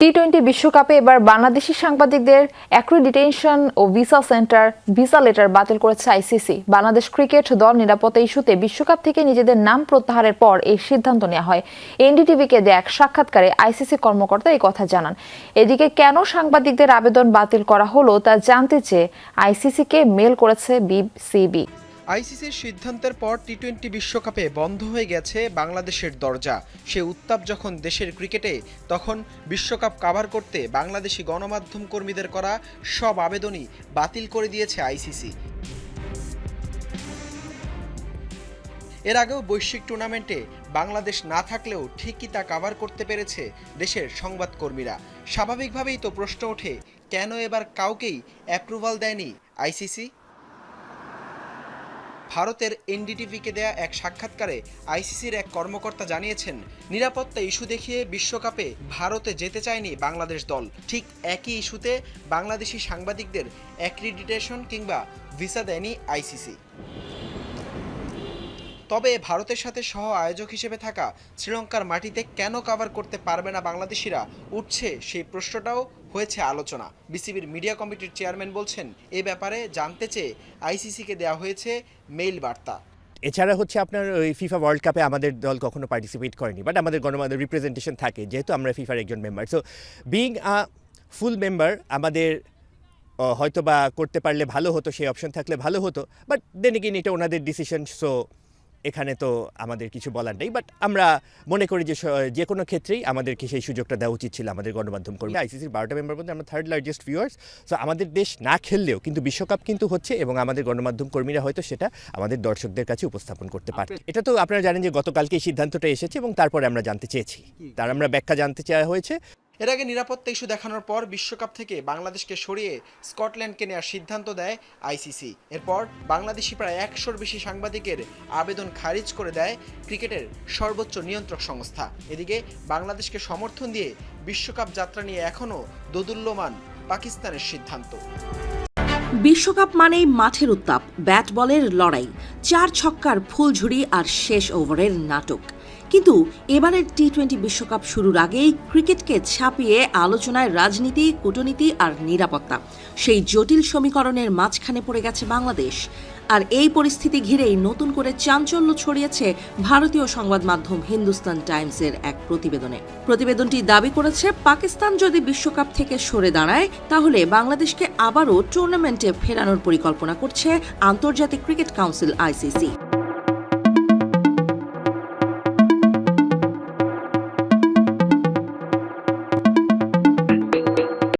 টি-20 বিশ্বকাপে এবার বাংলাদেশি সাংবাদিকদের অ্যাক্রিডিটেশন ও ভিসা লেটার বাতিল করেছে আইসিসি। বাংলাদেশ ক্রিকেট দল নিরাপত্তা ইস্যুতে বিশ্বকাপ থেকে নিজেদের নাম প্রত্যাহারের পর এই সিদ্ধান্ত নেওয়া হয়। এনডিটিভিকে দেয়া এক সাক্ষাৎকারে আইসিসি কর্মকর্তা এই কথা জানান। এদিকে কেন সাংবাদিকদের আবেদন বাতিল করা হলো তা জানতে চেয়ে আইসিসিকে মেল করেছে বিসিবি। আইসিসির সিদ্ধান্তের পর টি-20 বিশ্বকাপে বন্ধ হয়ে গেছে বাংলাদেশের দরজা। সে উত্তাপ যখন দেশের ক্রিকেটে, তখন বিশ্বকাপ কাভার করতে বাংলাদেশি গণমাধ্যম কর্মীদের করা সব আবেদনই বাতিল করে দিয়েছে আইসিসি। এর আগেও বৈশ্বিক টুর্নামেন্টে বাংলাদেশ না থাকলেও ঠিকই তা কাভার করতে পেরেছে দেশের সংবাদকর্মীরা। স্বাভাবিকভাবেই তো প্রশ্ন ওঠে, কেন এবার কাউকেই অ্যাপ্রুভাল দেয়নি আইসিসি? ভারতের এনডিটিভিকে দেয়া এক সাক্ষাৎকারে আইসিসির এক কর্মকর্তা জানিয়েছেন, নিরাপত্তা ইস্যু দেখিয়ে বিশ্বকাপে ভারতে যেতে চায়নি বাংলাদেশ দল। ঠিক একই ইস্যুতে বাংলাদেশি সাংবাদিকদের অ্যাক্রিডিটেশন কিংবা ভিসা দেয়নি আইসিসি। তবে ভারতের সাথে সহ আয়োজক হিসেবে থাকা শ্রীলঙ্কার মাটিতে কেন কাভার করতে পারবে না বাংলাদেশিরা, উঠছে সেই প্রশ্নটাও হয়েছে আলোচনা। বিসিবির মিডিয়া কমিটির চেয়ারম্যান বলছেন, এ ব্যাপারে জানতে চেয়ে আইসিসিকে দেওয়া হয়েছে মেইল বার্তা। এছাড়া হচ্ছে আপনার ওই ফিফা ওয়ার্ল্ড কাপে আমাদের দল কখনো পার্টিসিপেট করেনি, বাট আমাদের গণমাধ্যম রিপ্রেজেন্টেশন থাকে, যেহেতু আমরা ফিফার একজন মেম্বার। সো বিইং আ ফুল মেম্বার আমাদের হয়তো বা করতে পারলে ভালো হতো, সেই অপশন থাকলে ভালো হতো, বাট দেন এগেইন এটা ওনাদের ডিসিশন। সো এখানে তো আমাদের কিছু বলার নেই, বাট আমরা মনে করি যে কোনো ক্ষেত্রেই আমাদেরকে সেই সুযোগটা দেওয়া উচিত ছিল আমাদের গণমাধ্যম কর্মী। আইসিসির 12টা মেম্বার মধ্যে আমরা থার্ড লার্জেস্ট ভিউয়ার্স। সো আমাদের দেশ না খেললেও কিন্তু বিশ্বকাপ কিন্তু হচ্ছে, এবং আমাদের গণমাধ্যম কর্মীরা হয়তো সেটা আমাদের দর্শকদের কাছে উপস্থাপন করতে পারে। এটা তো আপনারা জানেন যে গতকালকে এই সিদ্ধান্তটা এসেছে, এবং তারপরে আমরা জানতে চেয়েছি, তার আমরা ব্যাখ্যা জানতে চাওয়া হয়েছে। এর আগে নিরাপত্তা ইস্যু দেখানোর পর বিশ্বকাপ থেকে বাংলাদেশকে সরিয়ে স্কটল্যান্ডকে নেওয়ার সিদ্ধান্ত দেয় আইসিসি। এরপর বাংলাদেশি প্রায় 100-র বেশি সাংবাদিকের আবেদন খারিজ করে দেয় ক্রিকেটের সর্বোচ্চ নিয়ন্ত্রক সংস্থা। এদিকে বাংলাদেশকে সমর্থন দিয়ে বিশ্বকাপ যাত্রা নিয়ে এখনও দোদুল্যমান পাকিস্তানের সিদ্ধান্ত। বিশ্বকাপ মানেই মাঠের উত্তাপ, ব্যাট বলের লড়াই, 4 ছক্কার ফুলঝুরি আর শেষ ওভারের নাটক। কিন্তু এবারের টি-20 বিশ্বকাপ শুরুর আগেই ক্রিকেটকে ছাপিয়ে আলোচনায় রাজনীতি, কূটনীতি আর নিরাপত্তা। সেই জটিল সমীকরণের মাঝখানে পড়ে গেছে বাংলাদেশ। আর এই পরিস্থিতি ঘিরেই নতুন করে চাঞ্চল্য ছড়িয়েছে ভারতীয় সংবাদ মাধ্যম হিন্দুস্তান টাইমসের এক প্রতিবেদনে। প্রতিবেদনটি দাবি করেছে, পাকিস্তান যদি বিশ্বকাপ থেকে সরে দাঁড়ায়, তাহলে বাংলাদেশকে আবারও টুর্নামেন্টে ফেরানোর পরিকল্পনা করছে আন্তর্জাতিক ক্রিকেট কাউন্সিল আইসিসি।